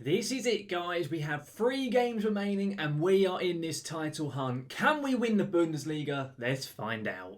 This is it, guys. We have 3 games remaining and we are in this title hunt. Can we win the Bundesliga? Let's find out.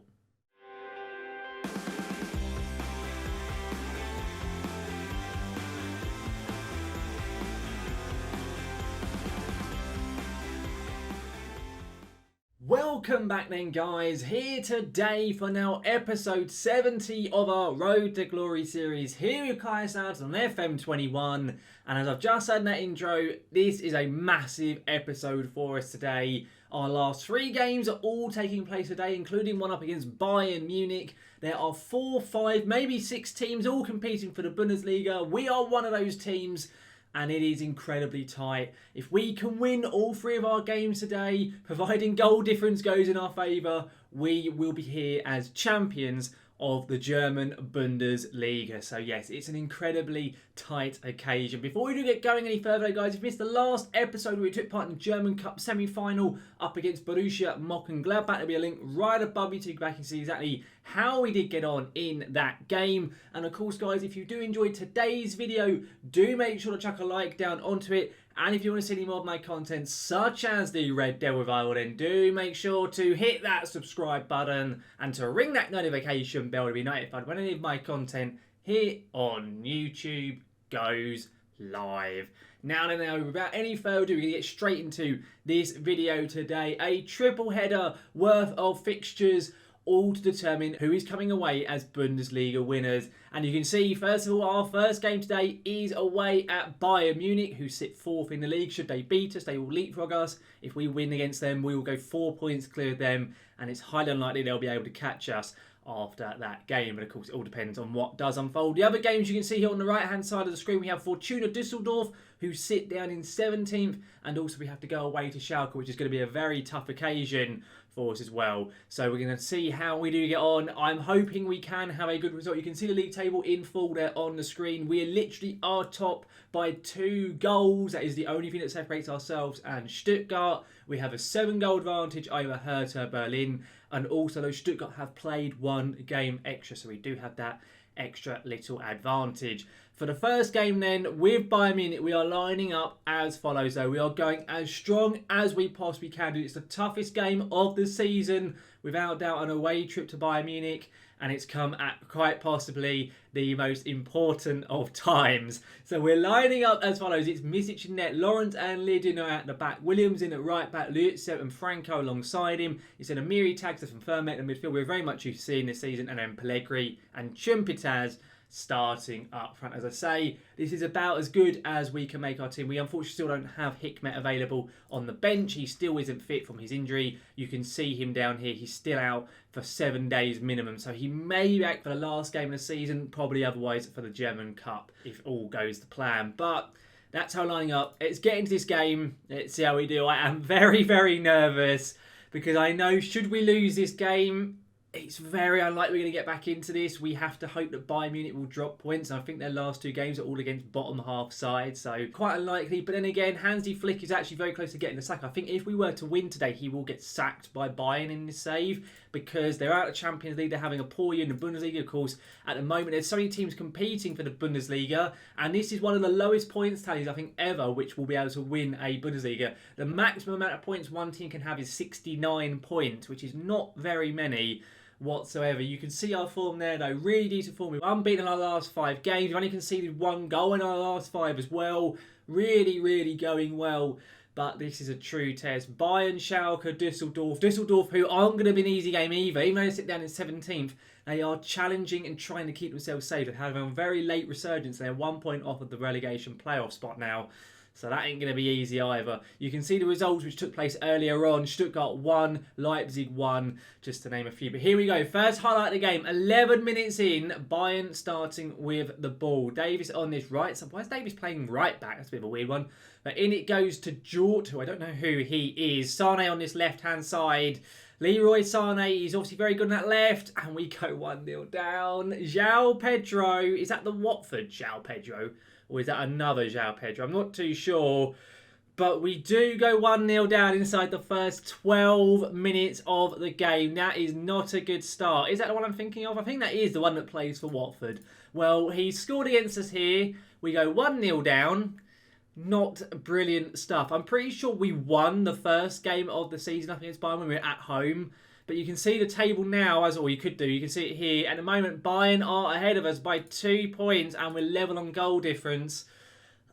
Welcome back then, guys. Here today for now episode 70 of our Road to Glory series here with Kaiserslautern on FM21. And as I've just said in that intro, this is a massive episode for us today. Our last 3 games are all taking place today, including one up against Bayern Munich. There are 4, 5, maybe 6 teams all competing for the Bundesliga. We are one of those teams. And it is incredibly tight. If we can win all 3 of our games today, providing goal difference goes in our favour, we will be here as champions of the German Bundesliga. So yes, it's an incredibly tight occasion. Before we do get going any further, guys, if you missed the last episode where we took part in the German Cup semi-final up against Borussia Mönchengladbach, there'll be a link right above you to go back and see exactly how we did get on in that game. And of course, guys, if you do enjoy today's video, do make sure to chuck a like down onto it. And if you want to see any more of my content, such as the Red Dead Revival, then do make sure to hit that subscribe button and to ring that notification bell to be notified when any of my content here on YouTube goes live. Now, without any further ado, we're going to get straight into this video today. A triple header worth of fixtures, all to determine who is coming away as Bundesliga winners. And you can see, first of all, our first game today is away at Bayern Munich, who sit 4th in the league. Should they beat us, they will leapfrog us. If we win against them, we will go 4 points clear of them, and it's highly unlikely they'll be able to catch us after that game. But of course, it all depends on what does unfold. The other games you can see here on the right-hand side of the screen, we have Fortuna Dusseldorf, who sit down in 17th, and also we have to go away to Schalke, which is going to be a very tough occasion for us as well. So we're going to see how we do get on. I'm hoping we can have a good result. You can see the league table in full there on the screen. We literally are top by 2 goals. That is the only thing that separates ourselves and Stuttgart. We have a 7-goal advantage over Hertha Berlin, and also those Stuttgart have played 1 game extra, so we do have that extra little advantage. For the first game then, with Bayern Munich, we are lining up as follows though. We are going as strong as we possibly can do. It's the toughest game of the season, without doubt, an away trip to Bayern Munich, and it's come at quite possibly the most important of times. So we're lining up as follows. It's Misic in net, Lawrence and Lidino at the back, Williams in at right back, Lutzev and Franco alongside him. It's in Amiri, Tagsas and Vermette in the midfield. We're very much used to seeing this season, and then Pellegrini and Chumpitaz starting up front. As I say, this is about as good as we can make our team. We unfortunately still don't have Hikmet available on the bench. He still isn't fit from his injury. You can see him down here. He's still out for 7 days minimum. So he may be back for the last game of the season, probably otherwise for the German Cup, if all goes to plan. But that's how lining up. Let's get into this game. Let's see how we do. I am very, very nervous because I know should we lose this game, it's very unlikely we're going to get back into this. We have to hope that Bayern Munich will drop points. I think their last 2 games are all against bottom half sides, so quite unlikely. But then again, Hansi Flick is actually very close to getting the sack. I think if we were to win today, he will get sacked by Bayern in this save because they're out of the Champions League. They're having a poor year in the Bundesliga. Of course, at the moment, there's so many teams competing for the Bundesliga, and this is one of the lowest points tallies, I think, ever, which will be able to win a Bundesliga. The maximum amount of points one team can have is 69 points, which is not very many whatsoever. You can see our form there though, really decent form. We've unbeaten in our last 5 games. We've only conceded 1 goal in our last 5 as well. Really, really going well. But this is a true test. Bayern, Schalke, Dusseldorf. Dusseldorf, who aren't going to be an easy game either, even though they sit down in 17th, they are challenging and trying to keep themselves safe. They have a very late resurgence. They're 1 point off of the relegation playoff spot now. So that ain't going to be easy either. You can see the results which took place earlier on. Stuttgart 1, Leipzig 1, just to name a few. But here we go. First highlight of the game. 11 minutes in, Bayern starting with the ball. Davis on this right side. Why is Davis playing right back? That's a bit of a weird one. But in it goes to Jort, who I don't know who he is. Sane on this left-hand side. Leroy Sane, he's obviously very good on that left. And we go 1-0 down. João Pedro. Is that the Watford João Pedro? Or is that another João Pedro? I'm not too sure. But we do go 1-0 down inside the first 12 minutes of the game. That is not a good start. Is that the one I'm thinking of? I think that is the one that plays for Watford. Well, he scored against us here. We go 1-0 down. Not brilliant stuff. I'm pretty sure we won the first game of the season up against Bayern when we were at home. But you can see the table now, or you could do, you can see it here. At the moment, Bayern are ahead of us by 2 points and we're level on goal difference.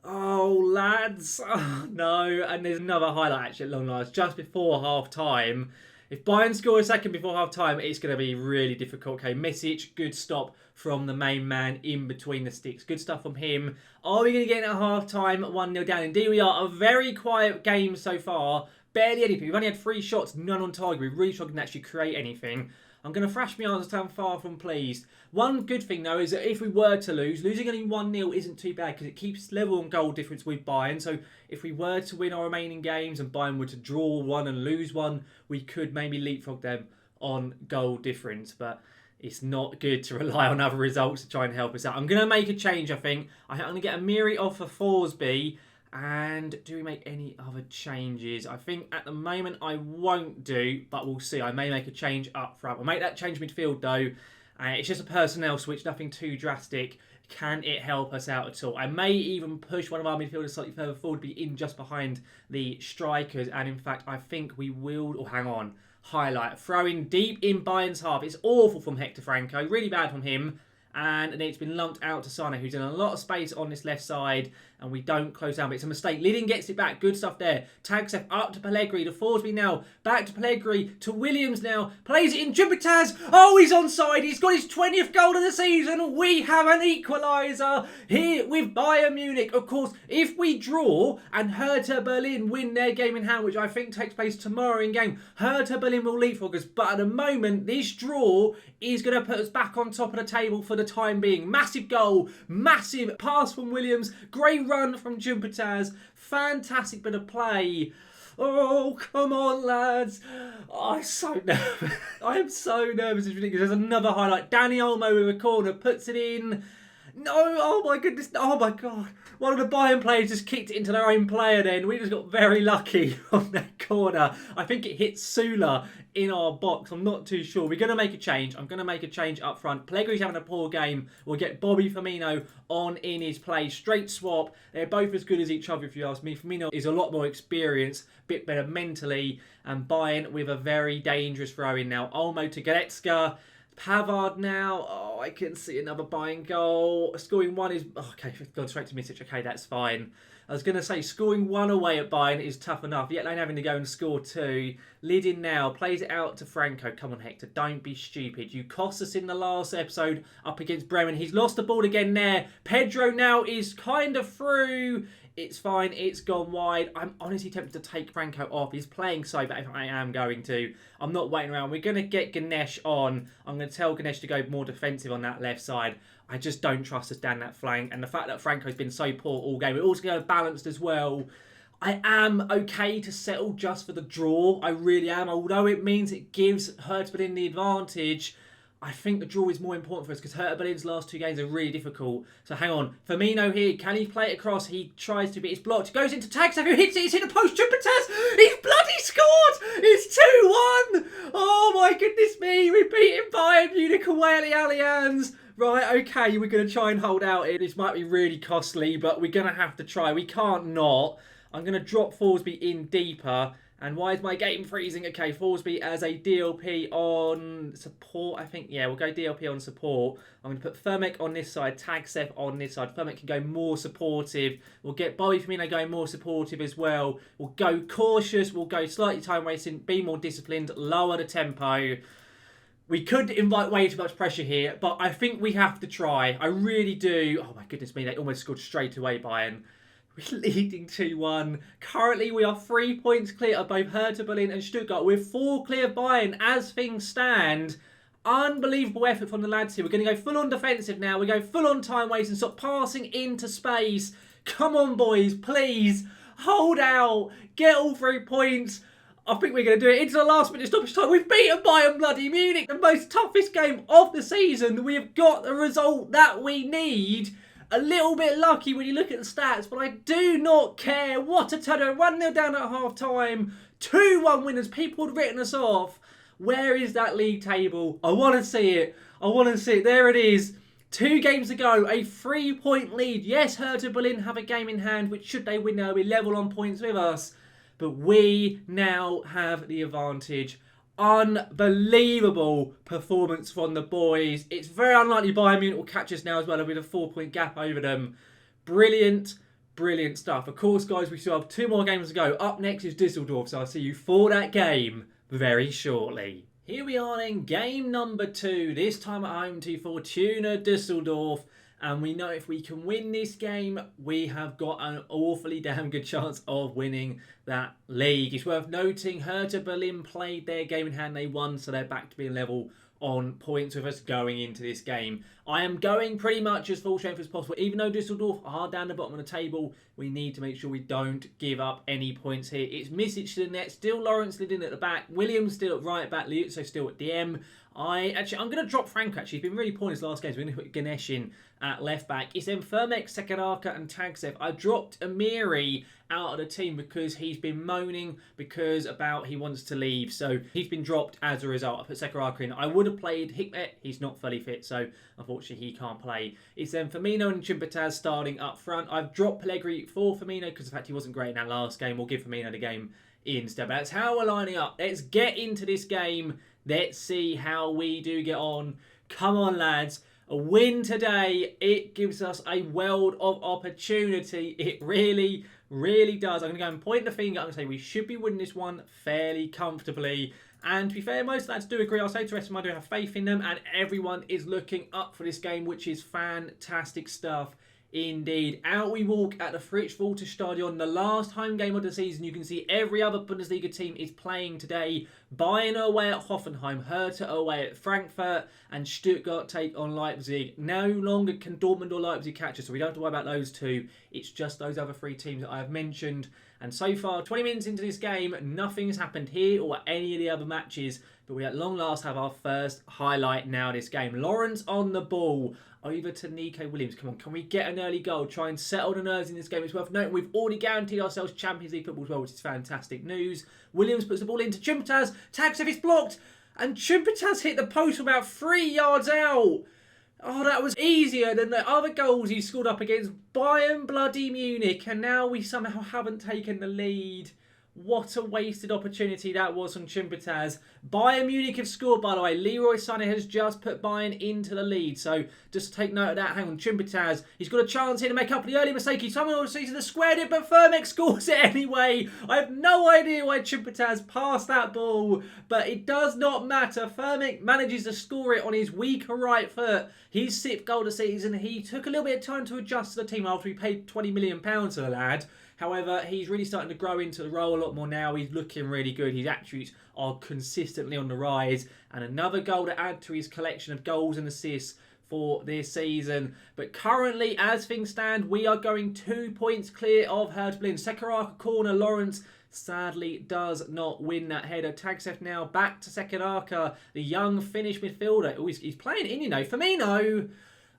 Oh, lads. Oh, no. And there's another highlight actually at long last, just before half-time. If Bayern score a second before half-time, it's going to be really difficult. Okay, Mesic, good stop from the main man in between the sticks. Good stuff from him. Are we going to get in at half-time 1-0 down? Indeed we are. A very quiet game so far. Barely anything. We've only had 3 shots, none on target. We're really struggling to actually create anything. I'm going to thrash my answers down, far from pleased. One good thing, though, is that if we were to lose, losing only 1-0 isn't too bad because it keeps level on goal difference with Bayern. So if we were to win our remaining games and Bayern were to draw one and lose one, we could maybe leapfrog them on goal difference. But it's not good to rely on other results to try and help us out. I'm going to make a change, I think. I'm going to get a Miri off for Forsby. And do we make any other changes? I think at the moment I won't do, but we'll see. I may make a change up front. We'll make that change midfield though. It's just a personnel switch, nothing too drastic. Can it help us out at all? I may even push one of our midfielders slightly further forward, be in just behind the strikers. And in fact, I think we will... Oh, hang on. Highlight. Throwing deep in Bayern's half. It's awful from Hector Franco. Really bad from him. And it's been lumped out to Sane, who's in a lot of space on this left side, and we don't close down, but it's a mistake. Lidin gets it back, good stuff there. Tagsef up to Pellegrini, to Forsby now, back to Pellegrini, to Williams now, plays it in, Jumpitaz, oh, he's onside, he's got his 20th goal of the season, we have an equaliser here with Bayern Munich. Of course, if we draw and Hertha Berlin win their game in hand, which I think takes place tomorrow in game, Hertha Berlin will leapfrog us, but at the moment, this draw is going to put us back on top of the table for the time being. Massive goal, massive pass from Williams, great run from Jumpitaz, fantastic bit of play. Oh, come on, lads. Oh, I'm so nervous. I am so nervous. It's ridiculous. There's another highlight. Danny Olmo with a corner, puts it in. No, oh my goodness. Oh my God. One of the Bayern players just kicked it into their own player then. We just got very lucky on that corner. I think it hit Sula in our box. I'm not too sure. We're going to make a change. I'm going to make a change up front. Pellegrini's having a poor game. We'll get Bobby Firmino on in his place. Straight swap. They're both as good as each other if you ask me. Firmino is a lot more experienced, bit better mentally. And Bayern with a very dangerous throw-in now. Olmo to Goretzka. Pavard now. Oh, I can see another Bayern goal. Scoring one is... Oh, okay, gone straight to Misic. Okay, that's fine. I was going to say, scoring one away at Bayern is tough enough. Yet they're having to go and score 2. Lidin now. Plays it out to Franco. Come on, Hector. Don't be stupid. You cost us in the last episode up against Bremen. He's lost the ball again there. Pedro now is kind of through. It's fine. It's gone wide. I'm honestly tempted to take Franco off. He's playing so bad. I am going to. I'm not waiting around. We're going to get Ganesh on. I'm going to tell Ganesh to go more defensive on that left side. I just don't trust us down that flank. And the fact that Franco's been so poor all game, we're also going to balanced as well. I am okay to settle just for the draw. I really am. Although it means it gives Hertha Berlin the advantage, I think the draw is more important for us because Hertha Berlin's last 2 games are really difficult. So hang on. Firmino here. Can he play it across? He tries to, but it's blocked. Goes into Tagsef, who hits it. He's hit the post. Jumpitaz. He's bloody scored. It's 2-1. Oh my goodness me. We're beating Bayern Munich away at the Allianz. Right, okay, we're going to try and hold out here. This might be really costly, but we're going to have to try. We can't not. I'm going to drop Forsby in deeper. And why is my game freezing? Okay, Forsby as a DLP on support, I think. Yeah, we'll go DLP on support. I'm going to put Firmek on this side, Tagsef on this side. Firmek can go more supportive. We'll get Bobby Firmino going more supportive as well. We'll go cautious. We'll go slightly time wasting, be more disciplined, lower the tempo. We could invite way too much pressure here, but I think we have to try. I really do. Oh my goodness me, they almost scored straight away, Bayern. We're leading 2-1. Currently, we are 3 points clear of both Hertha Berlin and Stuttgart. We're 4 clear of Bayern as things stand. Unbelievable effort from the lads here. We're going to go full on defensive now. We go full on time waste and stop passing into space. Come on, boys, please. Hold out. Get all 3 points. I think we're going to do it into the last minute stoppage time. We've beaten Bayern bloody Munich. The most toughest game of the season. We have got the result that we need. A little bit lucky when you look at the stats, but I do not care. What a turnaround. 1-0 down at half-time. 2-1 winners. People had written us off. Where is that league table? I want to see it. I want to see it. There it is. 2 games to go, a 3-point lead. Yes, Hertha Berlin have a game in hand, which should they win, they'll be level on points with us. But we now have the advantage. Unbelievable performance from the boys. It's very unlikely Bayern Munich will catch us now as well with a 4-point gap over them. Brilliant, brilliant stuff. Of course, guys, we still have 2 more games to go. Up next is Dusseldorf, so I'll see you for that game very shortly. Here we are in game number 2, this time at home to Fortuna Dusseldorf. And we know if we can win this game, we have got an awfully damn good chance of winning that league. It's worth noting Hertha Berlin played their game in hand, they won, so they're back to being level on points with us going into this game. I am going pretty much as full strength as possible. Even though Dusseldorf are down the bottom of the table, we need to make sure we don't give up any points here. It's Misic to the net, still Lawrence leading at the back, Williams still at right back, Liuzzo still at DM. I'm going to drop Frank actually. He's been really poor in his last games. We're going to put Ganesh in at left back. It's then Firmek, Sekaraka and Tagsev. I dropped Amiri out of the team because he's been moaning because about he wants to leave. So he's been dropped as a result. I put Sekaraka in. I would have played Hikmet. He's not fully fit, so unfortunately he can't play. It's then Firmino and Chimpataz starting up front. I've dropped Pellegrini for Firmino because of the fact he wasn't great in that last game. We'll give Firmino the game instead. But that's how we're lining up. Let's get into this game. Let's see how we do get on. Come on, lads. A win today, it gives us a world of opportunity. It really, really does. I'm going to go and point the finger. I'm going to say we should be winning this one fairly comfortably. And to be fair, most lads do agree. I'll say to the rest of them, I do have faith in them. And everyone is looking up for this game, which is fantastic stuff. Indeed. Out we walk at the Fixtures Stadion, the last home game of the season. You can see every other Bundesliga team is playing today. Bayern away at Hoffenheim, Hertha away at Frankfurt, and Stuttgart take on Leipzig. No longer can Dortmund or Leipzig catch us, so we don't have to worry about those two. It's just those other 3 teams that I have mentioned. And so far, 20 minutes into this game, nothing has happened here or any of the other matches. But we at long last have our first highlight now this game. Lawrence on the ball. Over to Nico Williams. Come on, can we get an early goal? Try and settle the nerves in this game. It's worth noting we've already guaranteed ourselves Champions League football as well, which is fantastic news. Williams puts the ball into Chimpataz. Tagsev is blocked. And Chimpataz hit the post from about 3 yards out. Oh, that was easier than the other goals he scored up against Bayern bloody Munich. And now we somehow haven't taken the lead. What a wasted opportunity that was from Chimpataz. Bayern Munich have scored, by the way. Leroy Sané has just put Bayern into the lead. So just take note of that. Hang on, Chimpataz. He's got a chance here to make up for the early mistake. He's someone else sees the squared it, but Firmek scores it anyway. I have no idea why Chimpataz passed that ball, but it does not matter. Firmek manages to score it on his weaker right foot. His 6th goal of the season. He took a little bit of time to adjust to the team after he paid £20 million to the lad. However, he's really starting to grow into the role a lot more now. He's looking really good. His attributes are consistently on the rise. And another goal to add to his collection of goals and assists for this season. But currently, as things stand, we are going 2 points clear of Hertha Berlin. Sekaraka corner, Lawrence sadly does not win that header. Tagsev now back to Sekaraka, the young Finnish midfielder. Oh, he's playing in, you know. Firmino.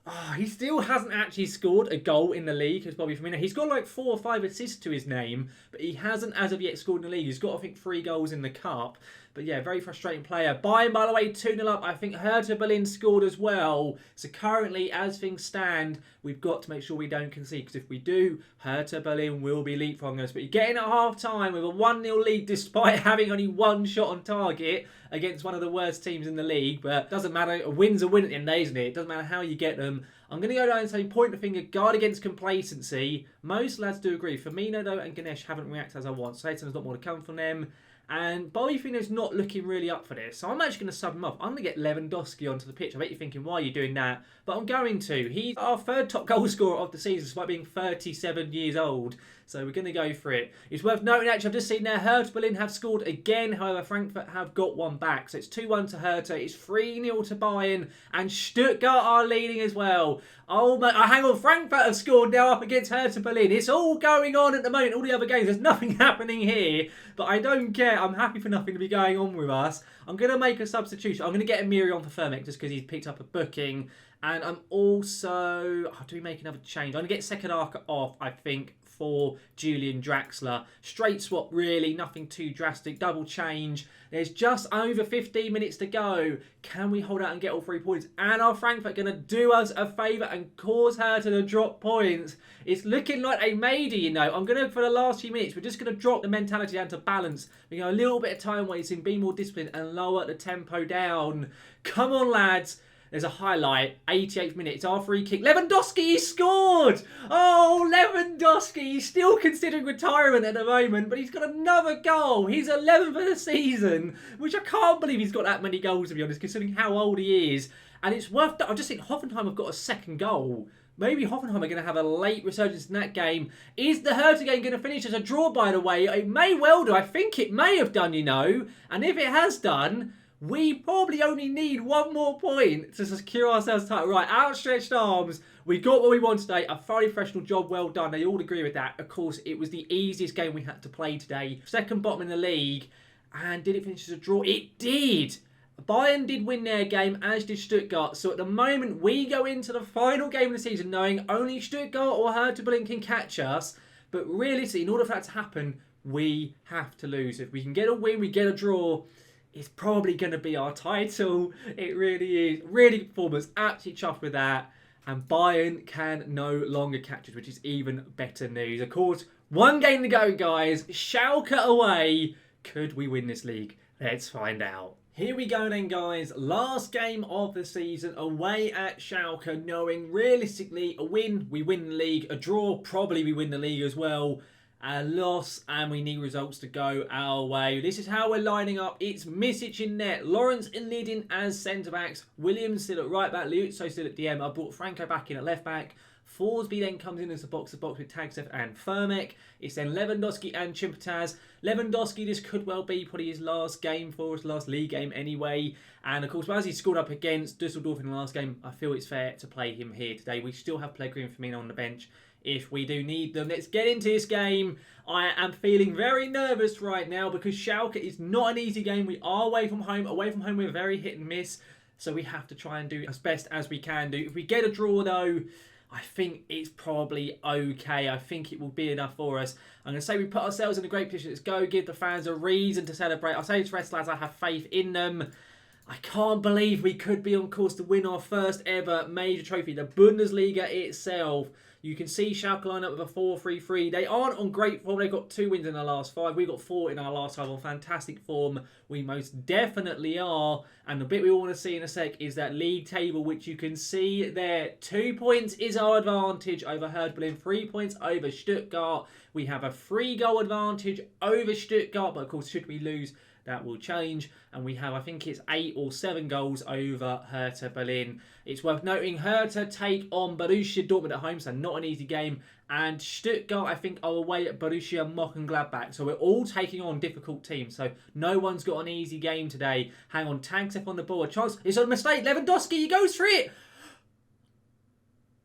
Oh, he still hasn't actually scored a goal in the league as Bobby Firmino. He's got like 4 or 5 assists to his name, but he hasn't as of yet scored in the league. He's got, I think, 3 goals in the cup. But yeah, very frustrating player. Bayern, by the way, 2-0 up. I think Hertha Berlin scored as well. So currently, as things stand, we've got to make sure we don't concede. Because if we do, Hertha Berlin will be leapfrogging us. But you're getting at half-time with a 1-0 lead despite having only 1 shot on target against one of the worst teams in the league. But it doesn't matter. A win's a win at the end of the day, isn't it? It doesn't matter how you get them. I'm going to go down and say point the finger, guard against complacency. Most lads do agree. Firmino, though, and Ganesh haven't reacted as I want. So there's a lot more to come from them. And Bobby Firmino's not looking really up for this. So I'm actually going to sub him off. I'm going to get Lewandowski onto the pitch. I bet you're thinking, why are you doing that? But I'm going to. He's our 3rd top goal scorer of the season, despite being 37 years old. So we're going to go for it. It's worth noting, actually, I've just seen there, Hertha Berlin have scored again. However, Frankfurt have got one back. So it's 2-1 to Hertha. It's 3-0 to Bayern. And Stuttgart are leading as well. Oh, my, hang on. Frankfurt have scored now up against Hertha Berlin. It's all going on at the moment. All the other games. There's nothing happening here. But I don't care. I'm happy for nothing to be going on with us. I'm going to make a substitution. I'm going to get Amiri on for Firmek just because he's picked up a booking. And I'm also... Oh, do we make another change? I'm going to get Sekaraka off, I think, for Julian Draxler. Straight swap really, nothing too drastic. Double change. There's just over 15 minutes to go. Can we hold out and get all 3 points? And are Frankfurt going to do us a favour and cause her to drop points? It's looking like a maybe, you know. I'm going to, for the last few minutes, we're just going to drop the mentality down to balance. We go a little bit of time wasting, be more disciplined and lower the tempo down. Come on, lads. There's a highlight, 88th minute, it's our free kick. Lewandowski, he scored! Oh, Lewandowski, he's still considering retirement at the moment, but he's got another goal. He's 11th for the season, which I can't believe he's got that many goals, to be honest, considering how old he is. And it's worth, I just think Hoffenheim have got a second goal. Maybe Hoffenheim are going to have a late resurgence in that game. Is the Hertha game going to finish as a draw, by the way? It may well do. I think it may have done, you know. And if it has done, we probably only need 1 more point to secure ourselves title. Right, outstretched arms. We got what we wanted today. A thoroughly professional job, well done. They all agree with that. Of course, it was the easiest game we had to play today. Second bottom in the league. And did it finish as a draw? It did. Bayern did win their game, as did Stuttgart. So at the moment, we go into the final game of the season knowing only Stuttgart or Hertha Berlin can catch us. But realistically, in order for that to happen, we have to lose. If we can get a win, we get a draw, it's probably going to be our title. It really is. Really good performance. Absolutely chuffed with that. And Bayern can no longer catch us, which is even better news. Of course, 1 game to go, guys. Schalke away. Could we win this league? Let's find out. Here we go then, guys. Last game of the season away at Schalke, knowing realistically a win, we win the league. A draw, probably we win the league as well. A loss, and we need results to go our way. This is how we're lining up. It's Misic in net, Lawrence and leading as centre-backs, Williams still at right-back, Liuzzo still at DM. I brought Franco back in at left-back. Forsby then comes in as a box-to-box with Tagsev and Firmek. It's then Lewandowski and Chimpataz. Lewandowski, this could well be probably his last game for us, last league game anyway. And of course, as he scored up against Dusseldorf in the last game, I feel it's fair to play him here today. We still have Pellegrini and Firmino on the bench if we do need them. Let's get into this game. I am feeling very nervous right now because Schalke is not an easy game. We are away from home. Away from home, we're very hit and miss. So we have to try and do as best as we can do. If we get a draw though, I think it's probably okay. I think it will be enough for us. I'm going to say we put ourselves in a great position. Let's go give the fans a reason to celebrate. I'll say to the rest lads, I have faith in them. I can't believe we could be on course to win our first ever major trophy, the Bundesliga itself. You can see Schalke line up with a 4-3-3. They aren't on great form. They've got 2 wins in their last 5. We've got 4 in our last 5 on fantastic form. We most definitely are. And the bit we all want to see in a sec is that league table, which you can see there. 2 points is our advantage over Hertha Berlin. 3 points over Stuttgart. We have a 3-goal advantage over Stuttgart. But of course, should we lose, that will change. And we have, I think it's 8 or 7 goals over Hertha Berlin. It's worth noting Hertha take on Borussia Dortmund at home, so not an easy game. And Stuttgart, I think, are away at Borussia Mönchengladbach. So we're all taking on difficult teams. So no one's got an easy game today. Hang on, Tagsev on the ball. A chance. It's a mistake. Lewandowski, he goes for it.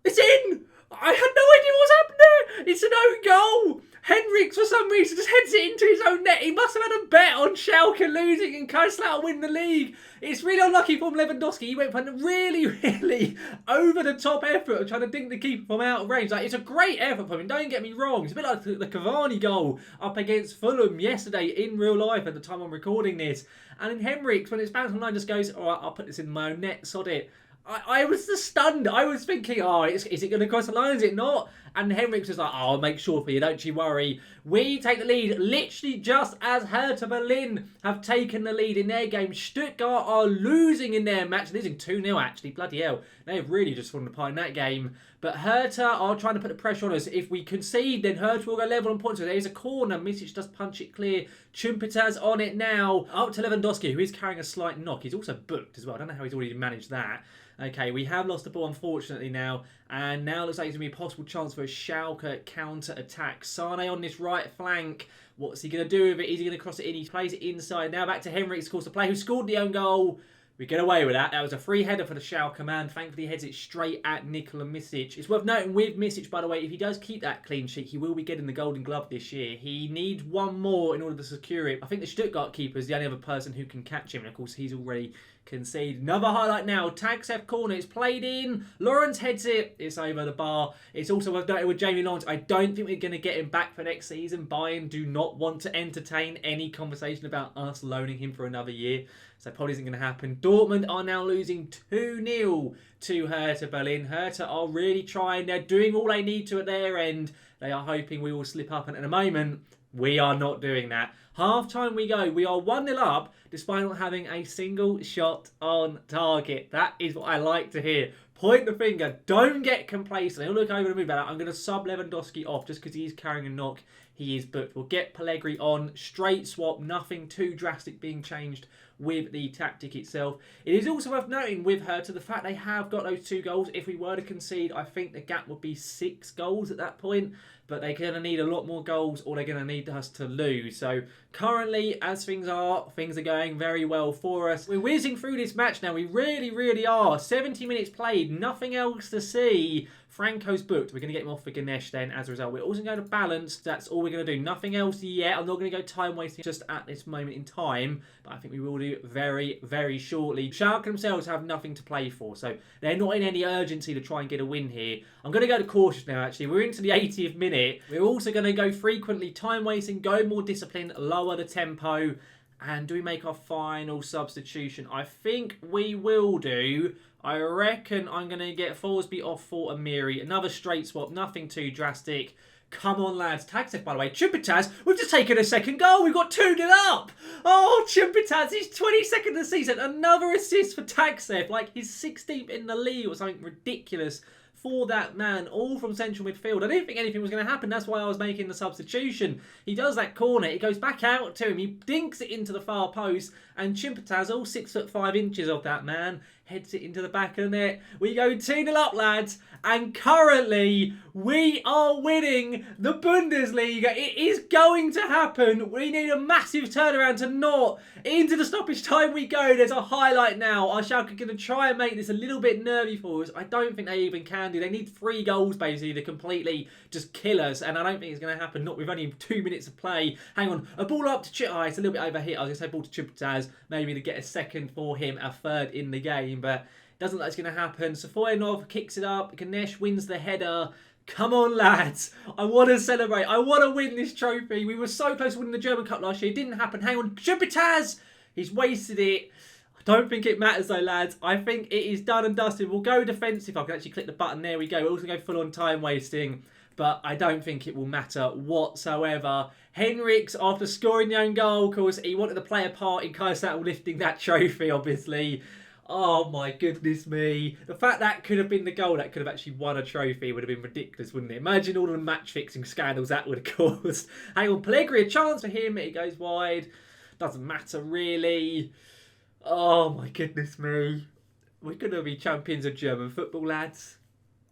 It's in. I had no idea what was happening there. It's an own goal. Henriks, for some reason, just heads it into his own net. He must have had a bet on Schalke losing and Kaiserslautern win the league. It's really unlucky from Lewandowski. He went for a really over-the-top effort of trying to dink the keeper from out of range. Like, it's a great effort from him, don't get me wrong. It's a bit like the Cavani goal up against Fulham yesterday in real life at the time I'm recording this. And in Henriks, when it's bounced online, just goes, all right, I'll put this in my own net, sod it. I was just stunned. I was thinking, oh, is it going to cross the line? Is it not? And Henriks was like, oh, I'll make sure for you. Don't you worry. We take the lead literally just as Hertha Berlin have taken the lead in their game. Stuttgart are losing in their match. Losing 2-0 actually. Bloody hell. They have really just fallen apart in that game. But Hertha are trying to put the pressure on us. If we concede, then Hertha will go level on points. So there's a corner. Misic does punch it clear. Chimpataz on it now. Up to Lewandowski, who is carrying a slight knock. He's also booked as well. I don't know how he's already managed that. Okay, we have lost the ball, unfortunately, now. And now it looks like it's going to be a possible chance for a Schalke counter-attack. Sane on this right flank. What's he going to do with it? Is he going to cross it in? He plays it inside. Now back to Henriks, of course, the player who scored the own goal. We get away with that. That was a free header for the Schalke man. Thankfully, he heads it straight at Nikola Misic. It's worth noting with Misic, by the way, if he does keep that clean sheet, he will be getting the Golden Glove this year. He needs one more in order to secure it. I think the Stuttgart keeper is the only other person who can catch him. And, of course, he's already conceded. Another highlight now. Taxef corner. It's played in. Lawrence heads it. It's over the bar. It's also worth noting with Jamie Lawrence. I don't think we're going to get him back for next season. Bayern do not want to entertain any conversation about us loaning him for another year. So probably isn't going to happen. Dortmund are now losing 2-0 to Hertha Berlin. Hertha are really trying. They're doing all they need to at their end. They are hoping we will slip up. And at the moment, we are not doing that. Half time we go. We are 1-0 up despite not having a single shot on target. That is what I like to hear. Point the finger. Don't get complacent. I'll look over the move about that. I'm going to sub Lewandowski off just because he's carrying a knock. He is booked. We'll get Pellegrini on. Straight swap. Nothing too drastic being changed with the tactic itself. It is also worth noting with Hertha the fact they have got those 2 goals. If we were to concede, I think the gap would be 6 goals at that point. But they're going to need a lot more goals or they're going to need us to lose. So currently, as things are going very well for us. We're whizzing through this match now. We really, really are. 70 minutes played. Nothing else to see. Franco's booked. We're going to get him off for Ganesh then as a result. We're also going to balance. That's all we're going to do. Nothing else yet. I'm not going to go time wasting just at this moment in time. But I think we will do very, very shortly. Schalke themselves have nothing to play for. So they're not in any urgency to try and get a win here. I'm going to go to cautious now actually. We're into the 80th minute. We're also going to go frequently time wasting, go more disciplined, lower the tempo. And do we make our final substitution? I think we will do. I reckon I'm going to get Forsby off for Amiri. Another straight swap, nothing too drastic. Come on, lads. Taxif, by the way. Chumpetaz, we've just taken a second goal. We've got 2-0 up. Oh, Chumpetaz, he's 22nd of the season. Another assist for Taxif. Like, he's 16th in the league or something ridiculous for that man, all from central midfield. I didn't think anything was going to happen. That's why I was making the substitution. He does that corner. It goes back out to him. He dinks it into the far post. And Chumpetaz, all 6'5" of that man, heads it into the back of the net. We go 2-0 up, lads. And currently, we are winning the Bundesliga. It is going to happen. We need a massive turnaround to not. Into the stoppage time we go. There's a highlight now. Our Schalke going to try and make this a little bit nervy for us. I don't think they even can do. They need 3 goals, basically, to completely just kill us. And I don't think it's going to happen. Not with only 2 minutes of play. Hang on. A ball up to Chip. Oh, it's a little bit overhit. I was going to say ball to Chumpetaz. Maybe to get a second for him. A third in the game. But doesn't look like it's going to happen. Safoyanov kicks it up. Ganesh wins the header. Come on, lads. I want to celebrate. I want to win this trophy. We were so close to winning the German Cup last year. It didn't happen. Hang on. Chumpetaz! He's wasted it. I don't think it matters though, lads. I think it is done and dusted. We'll go defensive. I can actually click the button. There we go. We'll also go full on time wasting. But I don't think it will matter whatsoever. Henriks, after scoring the own goal, of course, he wanted to play a part in Kaiserslautern lifting that trophy, obviously. Oh my goodness me. The fact that could have been the goal that could have actually won a trophy would have been ridiculous, wouldn't it? Imagine all the match fixing scandals that would have caused. Hang on, Pellegrini, a chance for him. It goes wide. Doesn't matter really. Oh my goodness me. We're going to be champions of German football, lads.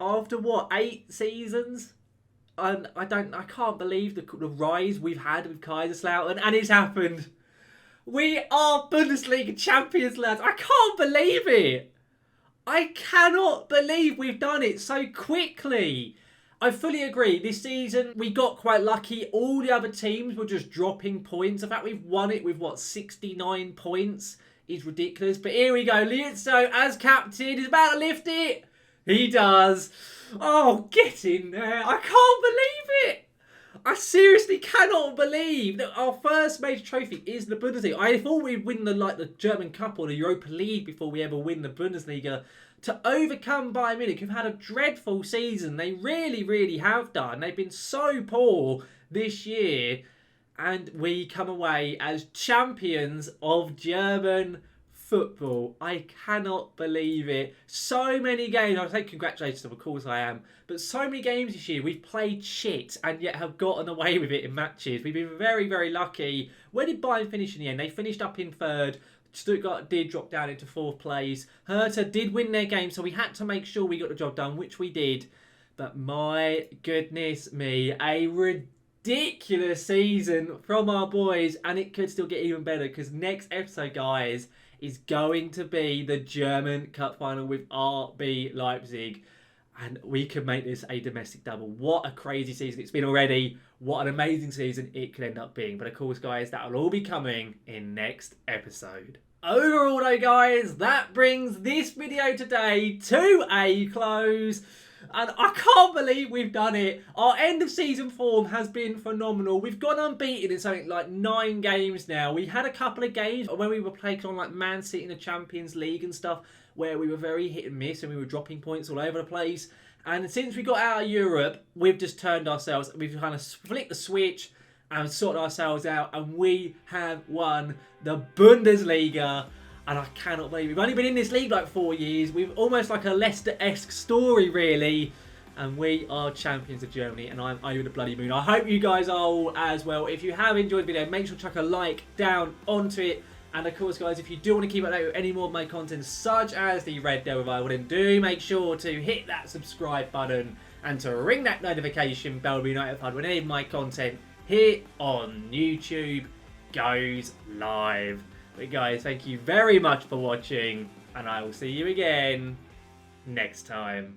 After what, 8 seasons? And I can't believe the rise we've had with Kaiserslautern, and it's happened. We are Bundesliga champions, lads. I can't believe it. I cannot believe we've done it so quickly. I fully agree. This season, we got quite lucky. All the other teams were just dropping points. The fact we've won it with, 69 points is ridiculous. But here we go. Liuzzo, as captain, is about to lift it. He does. Oh, get in there. I can't believe it. I seriously cannot believe that our first major trophy is the Bundesliga. I thought we'd win the German Cup or the Europa League before we ever win the Bundesliga. To overcome Bayern Munich, who've had a dreadful season. They really, really have done. They've been so poor this year. And we come away as champions of German football. I cannot believe it. So many games. I'll say congratulations to them, of course I am. But so many games this year, we've played shit and yet have gotten away with it in matches. We've been very, very lucky. Where did Bayern finish in the end? They finished up in 3rd. Stuttgart did drop down into 4th place. Hertha did win their game, so we had to make sure we got the job done, which we did. But my goodness me, a ridiculous season from our boys, and it could still get even better because next episode, guys, is going to be the German Cup final with RB Leipzig. And we could make this a domestic double. What a crazy season it's been already. What an amazing season it could end up being. But of course, guys, that will all be coming in next episode. Overall, though, guys, that brings this video today to a close. And I can't believe we've done it. Our end of season form has been phenomenal. We've gone unbeaten in something like 9 games now. We had a couple of games when we were playing on like Man City in the Champions League and stuff, where we were very hit and miss and we were dropping points all over the place. And since we got out of Europe, we've just turned ourselves, we've kind of flicked the switch and sorted ourselves out, and we have won the Bundesliga. And I cannot believe we've only been in this league like 4 years. We've almost like a Leicester-esque story, really. And we are champions of Germany, and I'm over the bloody moon. I hope you guys are all as well. If you have enjoyed the video, make sure to chuck a like down onto it. And of course, guys, if you do want to keep up to date with any more of my content, such as the Red Devil Revival, then do make sure to hit that subscribe button and to ring that notification bell to be notified when any of my content here on YouTube goes live. But guys, thank you very much for watching, and I will see you again next time.